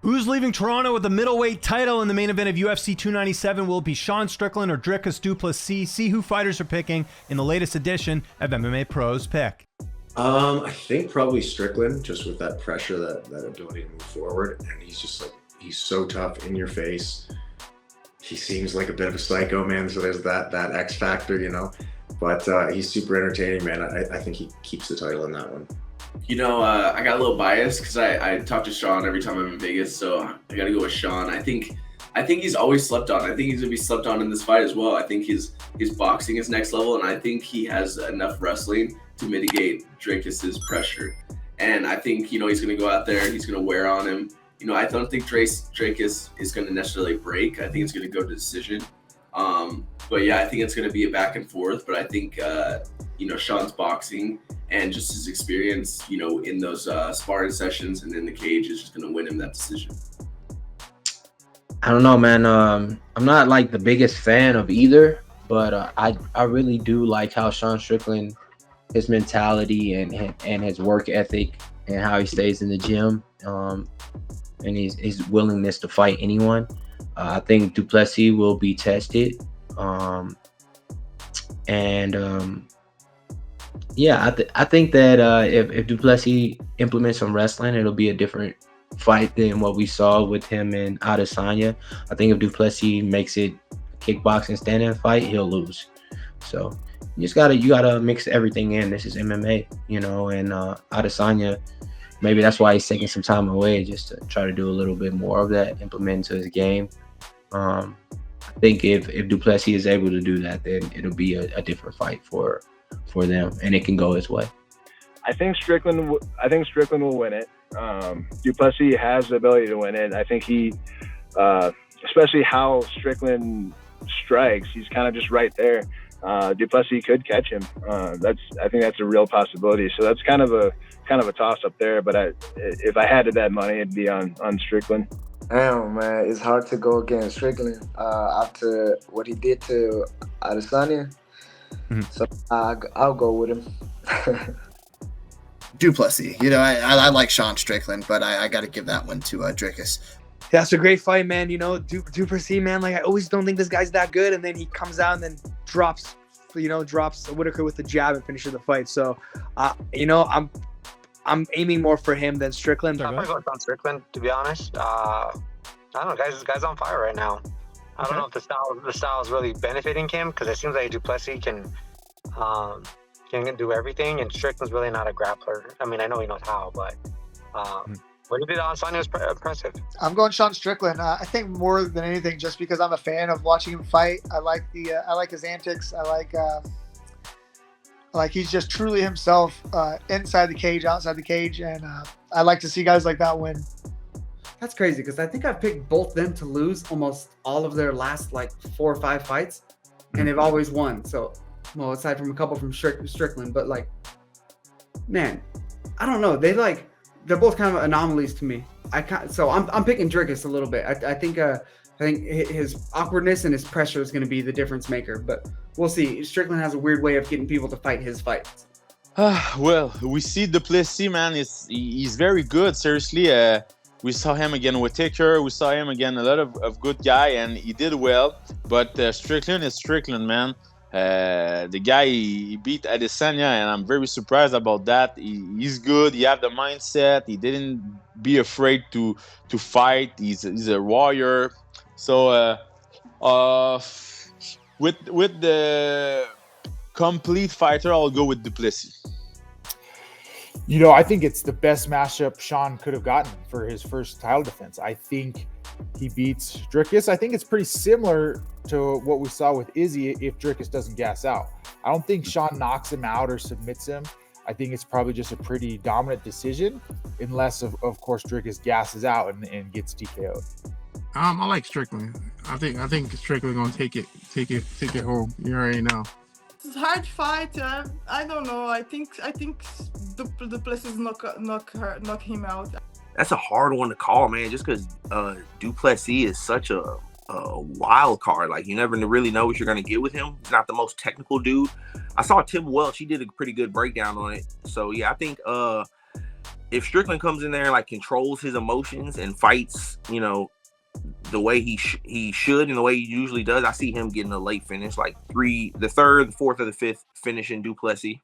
Who's leaving Toronto with the middleweight title in the main event of UFC 297? Will it be Sean Strickland or Dricus Du Plessis? See who fighters are picking in the latest edition of MMA Pros Pick. I think probably Strickland, just with that pressure, that ability to move forward. And he's just like, he's so tough in your face. He seems like a bit of a psycho, man. So there's that X factor, you know. But he's super entertaining, man. I think he keeps the title in that one. You know, I got a little biased because I talk to Sean every time I'm in Vegas, so I got to go with Sean. I think he's always slept on. I think he's gonna be slept on in this fight as well. I think his boxing is next level, and I think he has enough wrestling to mitigate Dricus's pressure. And I think, you know, he's gonna go out there, he's gonna wear on him. You know, I don't think Dricus is gonna necessarily break. I think it's gonna go to decision. But yeah, I think it's gonna be a back and forth. But I think you know, Sean's boxing and just his experience, you know, in those sparring sessions and in the cage is just going to win him that decision. I don't know, man. I'm not like the biggest fan of either, but I really do like how Sean Strickland, his mentality and his work ethic and how he stays in the gym, and his willingness to fight anyone. I think Du Plessis will be tested, yeah, I think that if Du Plessis implements some wrestling, it'll be a different fight than what we saw with him in Adesanya. I think if Du Plessis makes it a kickboxing stand-in fight, he'll lose. So you gotta mix everything in. This is MMA, you know, and Adesanya, maybe that's why he's taking some time away, just to try to do a little bit more of that, implement into his game. I think if Du Plessis is able to do that, then it'll be a different fight for them, and it can go his way. I think Strickland will win it. Du Plessis has the ability to win it. I think he, especially how Strickland strikes, he's kind of just right there. Du Plessis could catch him. I think that's a real possibility. So that's kind of a toss up there. But if I had to bet money, it'd be on Strickland. Damn, man, it's hard to go against Strickland after what he did to Adesanya. Mm-hmm. So I'll go with him. Du Plessis. You know, I like Sean Strickland, but I got to give that one to Dricus. That's a great fight, man. You know, Du Plessis, man, like I always don't think this guy's that good, and then he comes out and then drops Whitaker with the jab and finishes the fight. So, you know, I'm aiming more for him than Strickland. I'm going on Strickland, to be honest. I don't know, guy's on fire right now. I don't know if the style is really benefiting him, because it seems like Du Plessis can do everything, and Strickland's really not a grappler. I mean, I know he knows how, but what he did on Sunday was impressive. I'm going Sean Strickland. I think more than anything, just because I'm a fan of watching him fight. I like his antics. I like he's just truly himself, inside the cage, outside the cage, and I like to see guys like that win. That's crazy, because I think I've picked both them to lose almost all of their last like 4 or 5 fights, and they've always won. So, well, aside from a couple from Strickland, but like, man, I don't know. They're both kind of anomalies to me. So I'm picking Dricus a little bit. I think his awkwardness and his pressure is going to be the difference maker, but we'll see. Strickland has a weird way of getting people to fight his fights. Well, we see Du Plessis, man. He's very good. Seriously, we saw him again with Whitaker. We saw him again, a lot of good guy, and he did well. But Strickland is Strickland, man. The guy, he beat Adesanya, and I'm very surprised about that. He's good. He have the mindset. He didn't be afraid to fight. He's a warrior. So with the complete fighter, I'll go with Du Plessis. You know, I think it's the best matchup Sean could have gotten for his first title defense. I think he beats Dricus. I think it's pretty similar to what we saw with Izzy if Dricus doesn't gas out. I don't think Sean knocks him out or submits him. I think it's probably just a pretty dominant decision, unless, of course, Dricus gasses out and gets TKO'd. I like Strickland. I think Strickland gonna take it home. You already know. It's a hard fight. I don't know. I think the Plessis knock him out. That's a hard one to call, man. Just because Du Plessis is such a wild card. Like, you never really know what you're gonna get with him. He's not the most technical dude. I saw Tim Welch. He did a pretty good breakdown on it. So yeah, I think if Strickland comes in there and like controls his emotions and fights, you know, the way he should and the way he usually does, I see him getting a late finish, like the third, the fourth, or the fifth finish in Du Plessis.